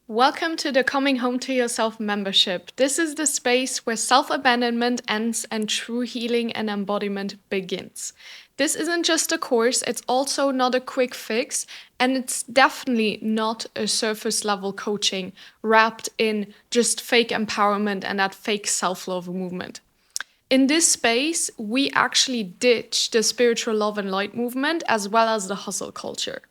Welcome to the Coming Home to Yourself membership. This is the space where self-abandonment ends and true healing and embodiment begins. This isn't just a course, it's also not a quick fix, and it's definitely not a surface level coaching wrapped in just fake empowerment and that fake self-love movement. In this space, we actually ditch the spiritual love and light movement as well as the hustle culture.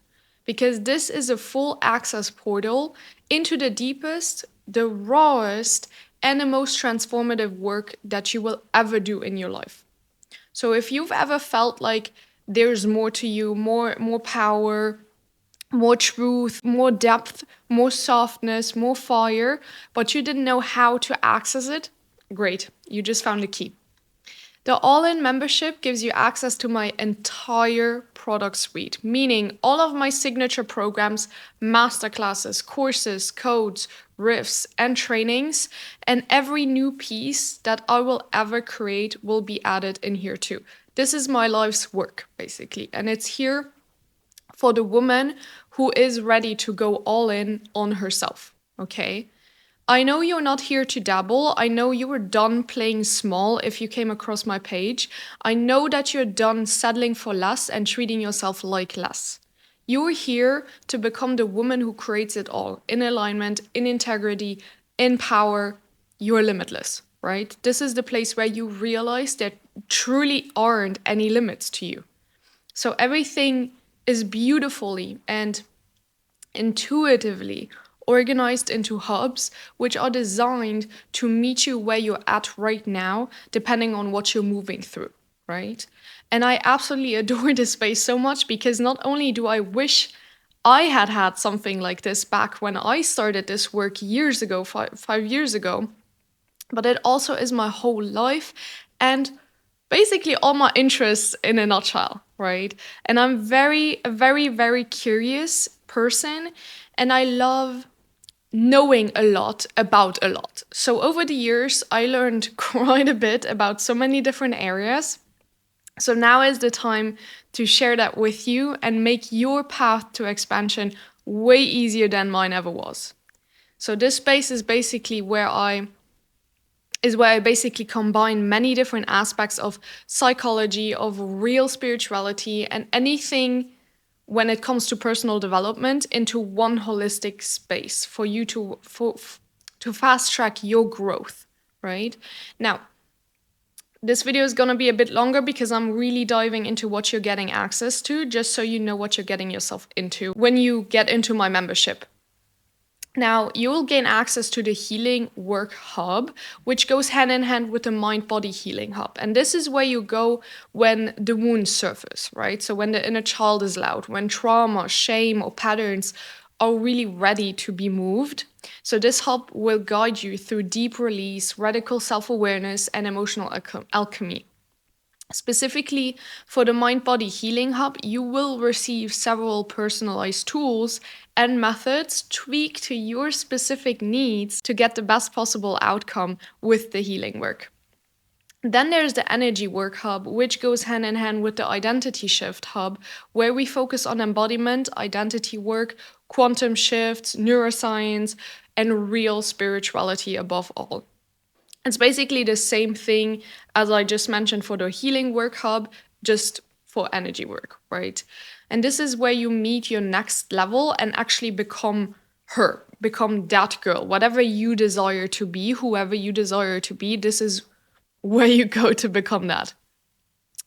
Because this is a full access portal into the deepest, the rawest, and the most transformative work that you will ever do in your life. So if you've ever felt like there's more to you, more power, more truth, more depth, more softness, more fire, but you didn't know how to access it, great, you just found the key. The all-in membership gives you access to my entire product suite, meaning all of my signature programs, masterclasses, courses, codes, riffs, and trainings, and every new piece that I will ever create will be added in here too. This is my life's work, basically, and it's here for the woman who is ready to go all in on herself, okay? I know you're not here to dabble. I know you were done playing small if you came across my page. I know that you're done settling for less and treating yourself like less. You're here to become the woman who creates it all in alignment, in integrity, in power. You're limitless, right? This is the place where you realize there truly aren't any limits to you. So everything is beautifully and intuitively organized into hubs, which are designed to meet you where you're at right now, depending on what you're moving through, right? And I absolutely adore this space so much because not only do I wish I had had something like this back when I started this work years ago, 5 years ago, but it also is my whole life and basically all my interests in a nutshell, right? And I'm a very curious person, and I love knowing a lot about a lot. So over the years, I learned quite a bit about so many different areas. So now is the time to share that with you and make your path to expansion way easier than mine ever was. So this space is basically where I basically combine many different aspects of psychology, of real spirituality, and anything when it comes to personal development into one holistic space for you to fast track your growth, right? Now, this video is going to be a bit longer because I'm really diving into what you're getting access to, just so you know what you're getting yourself into when you get into my membership. Now, you will gain access to the Healing Work Hub, which goes hand in hand with the Mind-Body Healing Hub. And this is where you go when the wounds surface, right? So when the inner child is loud, when trauma, shame, or patterns are really ready to be moved. So this hub will guide you through deep release, radical self-awareness, and emotional alchemy. Specifically for the Mind-Body Healing Hub, you will receive several personalized tools and methods tweaked to your specific needs to get the best possible outcome with the healing work. Then there's the Energy Work Hub, which goes hand in hand with the Identity Shift Hub, where we focus on embodiment, identity work, quantum shifts, neuroscience, and real spirituality above all. It's basically the same thing as I just mentioned for the Healing Work Hub, just for energy work, right? And this is where you meet your next level and actually become her, become that girl, whatever you desire to be, whoever you desire to be, this is where you go to become that.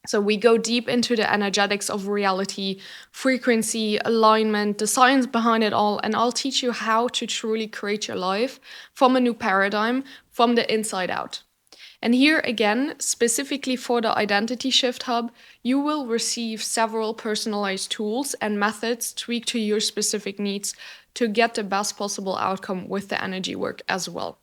So we go deep into the energetics of reality, frequency, alignment, the science behind it all, and I'll teach you how to truly create your life from a new paradigm, from the inside out. And here again, specifically for the Identity Shift Hub, you will receive several personalized tools and methods tweaked to your specific needs to get the best possible outcome with the energy work as well.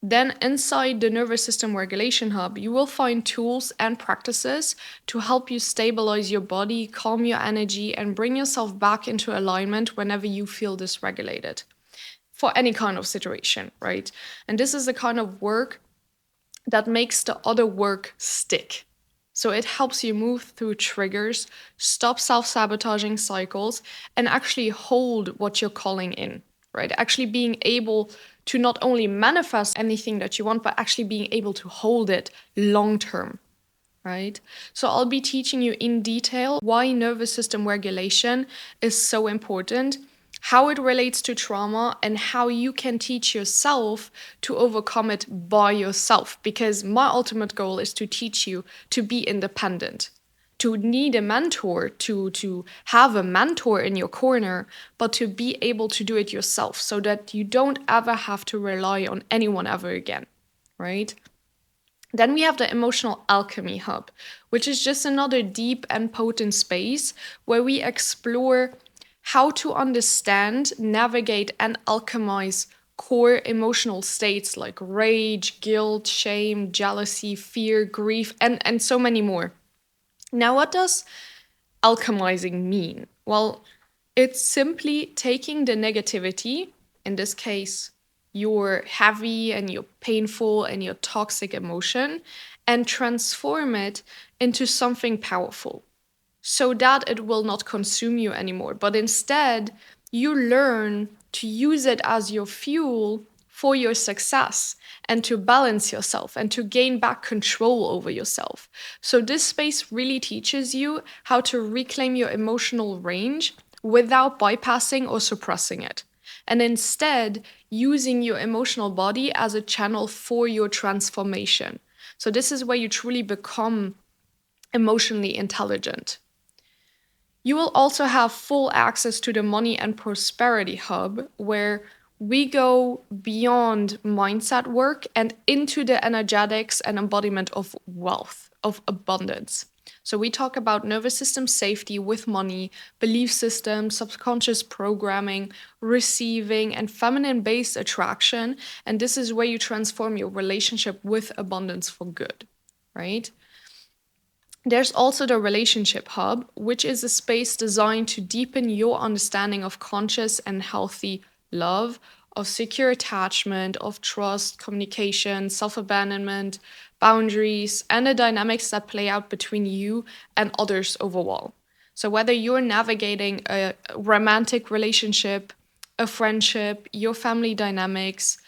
Then inside the Nervous System Regulation Hub, you will find tools and practices to help you stabilize your body, calm your energy, and bring yourself back into alignment whenever you feel dysregulated for any kind of situation, right? And this is the kind of work that makes the other work stick. So it helps you move through triggers, stop self-sabotaging cycles, and actually hold what you're calling in, right? Actually being able to not only manifest anything that you want, but actually being able to hold it long term, right? So I'll be teaching you in detail why nervous system regulation is so important, how it relates to trauma, and how you can teach yourself to overcome it by yourself. Because my ultimate goal is to teach you to be independent, to need a mentor, to have a mentor in your corner, but to be able to do it yourself so that you don't ever have to rely on anyone ever again, right? Then we have the emotional alchemy hub, which is just another deep and potent space where we explore how to understand, navigate, and alchemize core emotional states like rage, guilt, shame, jealousy, fear, grief, and so many more. Now, what does alchemizing mean? Well, it's simply taking the negativity, in this case, your heavy and your painful and your toxic emotion, and transform it into something powerful so that it will not consume you anymore. But instead, you learn to use it as your fuel for your success and to balance yourself and to gain back control over yourself. So, this space really teaches you how to reclaim your emotional range without bypassing or suppressing it. And instead, using your emotional body as a channel for your transformation. So, this is where you truly become emotionally intelligent. You will also have full access to the Money and Prosperity Hub, where we go beyond mindset work and into the energetics and embodiment of wealth, of abundance. So, we talk about nervous system safety with money, belief systems, subconscious programming, receiving, and feminine based attraction. And this is where you transform your relationship with abundance for good, right? There's also the Relationship Hub, which is a space designed to deepen your understanding of conscious and healthy love, of secure attachment, of trust, communication, self abandonment, boundaries, and the dynamics that play out between you and others overall. So, whether you're navigating a romantic relationship, a friendship, your family dynamics,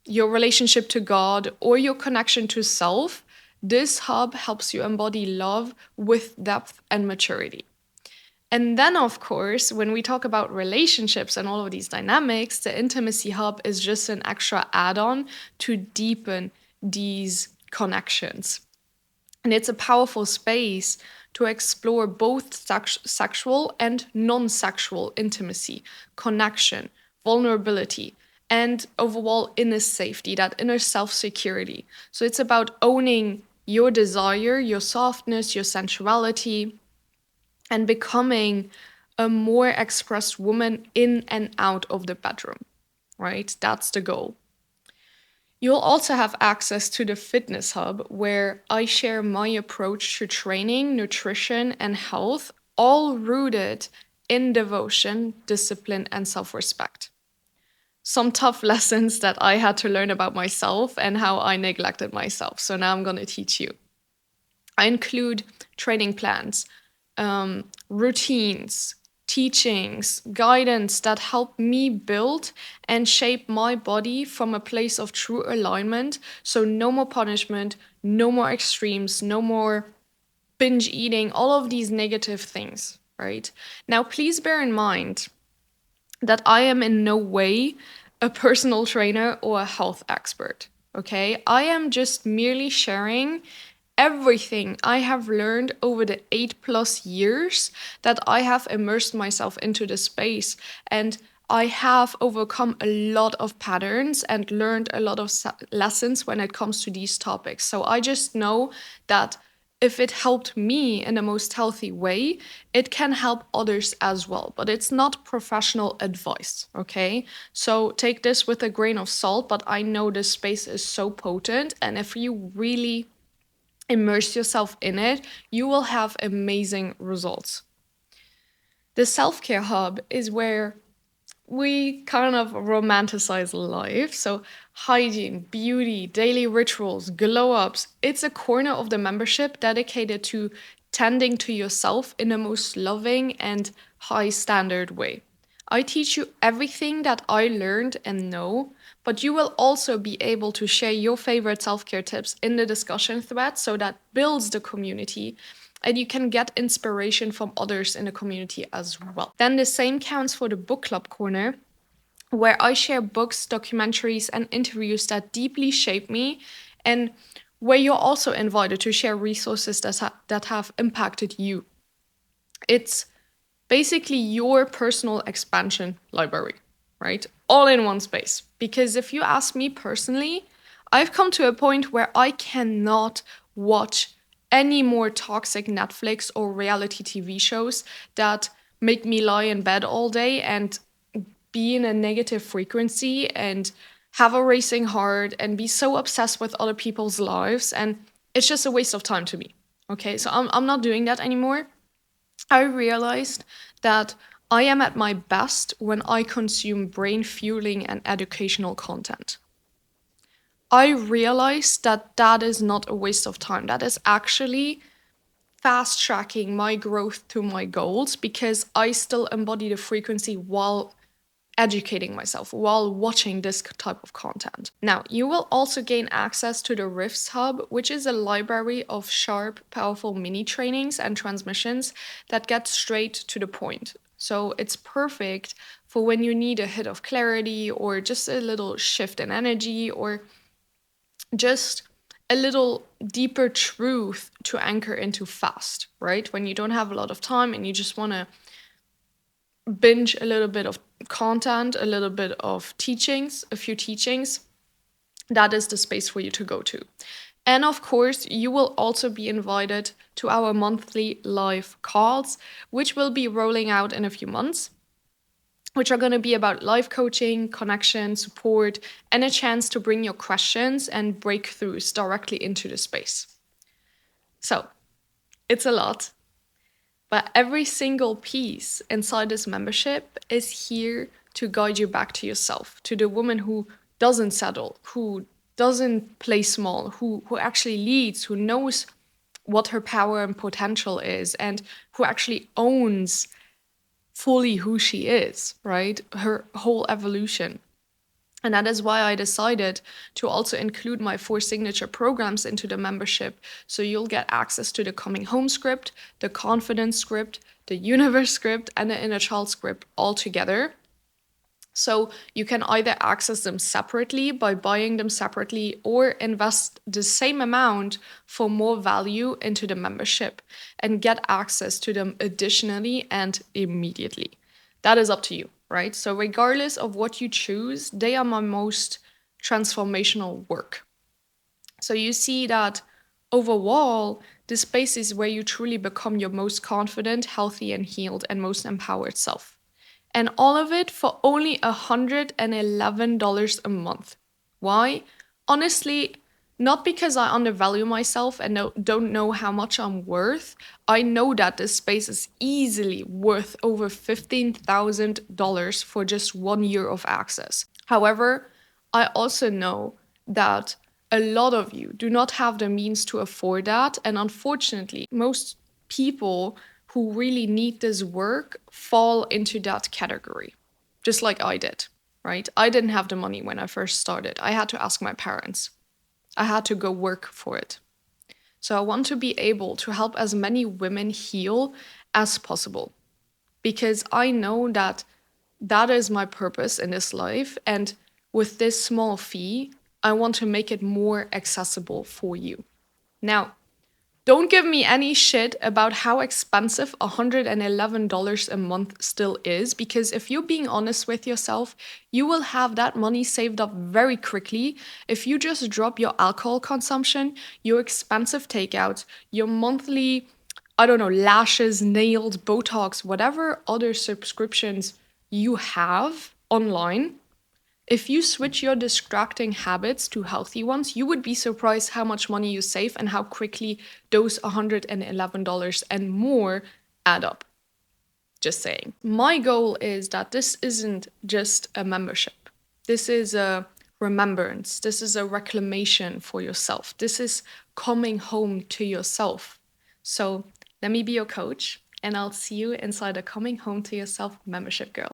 your relationship to God, or your connection to self, this hub helps you embody love with depth and maturity. And then, of course, when we talk about relationships and all of these dynamics, the Intimacy Hub is just an extra add on to deepen these connections. And it's a powerful space to explore both sexual and non sexual intimacy, connection, vulnerability, and overall inner safety, that inner self security. So it's about owning your desire, your softness, your sensuality, and becoming a more expressed woman in and out of the bedroom, right? That's the goal. You'll also have access to the Fitness Hub, where I share my approach to training, nutrition, and health, all rooted in devotion, discipline, and self respect. Some tough lessons that I had to learn about myself and how I neglected myself. So now I'm going to teach you. I include training plans, routines, teachings, guidance that help me build and shape my body from a place of true alignment. So, no more punishment, no more extremes, no more binge eating, all of these negative things, right? Now, please bear in mind that I am in no way a personal trainer or a health expert, okay? I am just merely sharing everything I have learned over the 8+ years that I have immersed myself into the space. And I have overcome a lot of patterns and learned a lot of lessons when it comes to these topics. So I just know that if it helped me in the most healthy way, it can help others as well. But it's not professional advice, okay? So take this with a grain of salt, but I know this space is so potent. And if you really immerse yourself in it, you will have amazing results. The self-care hub is where we kind of romanticize life. So, hygiene, beauty, daily rituals, glow ups. It's a corner of the membership dedicated to tending to yourself in the most loving and high standard way. I teach you everything that I learned and know, but you will also be able to share your favorite self-care tips in the discussion thread, so that builds the community and you can get inspiration from others in the community as well. Then the same counts for the book club corner, where I share books, documentaries, and interviews that deeply shape me, and where you're also invited to share resources that have impacted you. It's basically your personal expansion library, right? All in one space. Because if you ask me personally, I've come to a point where I cannot watch any more toxic Netflix or reality TV shows that make me lie in bed all day and be in a negative frequency and have a racing heart and be so obsessed with other people's lives. And it's just a waste of time to me. Okay, so I'm not doing that anymore. I realized that I am at my best when I consume brain fueling and educational content. I realized that that is not a waste of time. That is actually fast tracking my growth to my goals, because I still embody the frequency while educating myself, while watching this type of content. Now, you will also gain access to the Rifts Hub, which is a library of sharp, powerful mini trainings and transmissions that get straight to the point. So it's perfect for when you need a hit of clarity, or just a little shift in energy, or just a little deeper truth to anchor into fast, right? When you don't have a lot of time and you just want to binge a little bit of content, a little bit of teachings, a few teachings, that is the space for you to go to. And of course, you will also be invited to our monthly live calls, which will be rolling out in a few months, which are going to be about life coaching, connection, support, and a chance to bring your questions and breakthroughs directly into the space. So, it's a lot, but every single piece inside this membership is here to guide you back to yourself, to the woman who doesn't settle, who doesn't play small, who actually leads, who knows what her power and potential is, and who actually owns fully who she is, right? Her whole evolution. And that is why I decided to also include my 4 signature programs into the membership. So you'll get access to the Coming Home script, the Confidence script, the Universe script, and the Inner Child script all together. So you can either access them separately by buying them separately, or invest the same amount for more value into the membership and get access to them additionally and immediately. That is up to you, right? So regardless of what you choose, they are my most transformational work. So you see that overall, this space is where you truly become your most confident, healthy, and healed, and most empowered self. And all of it for only $111 a month. Why? Honestly, not because I undervalue myself and don't know how much I'm worth. I know that this space is easily worth over $15,000 for just 1 year of access. However, I also know that a lot of you do not have the means to afford that. And unfortunately, most people who really need this work fall into that category, just like I did, right? I didn't have the money when I first started. I had to ask my parents. I had to go work for it. So I want to be able to help as many women heal as possible, because I know that that is my purpose in this life. And with this small fee, I want to make it more accessible for you. Now, don't give me any shit about how expensive $111 a month still is, because if you're being honest with yourself, you will have that money saved up very quickly if you just drop your alcohol consumption, your expensive takeouts, your monthly, I don't know, lashes, nails, Botox, whatever other subscriptions you have online. If you switch your distracting habits to healthy ones, you would be surprised how much money you save and how quickly those $111 and more add up. Just saying. My goal is that this isn't just a membership. This is a remembrance. This is a reclamation for yourself. This is coming home to yourself. So let me be your coach, and I'll see you inside the Coming Home to Yourself membership, girl.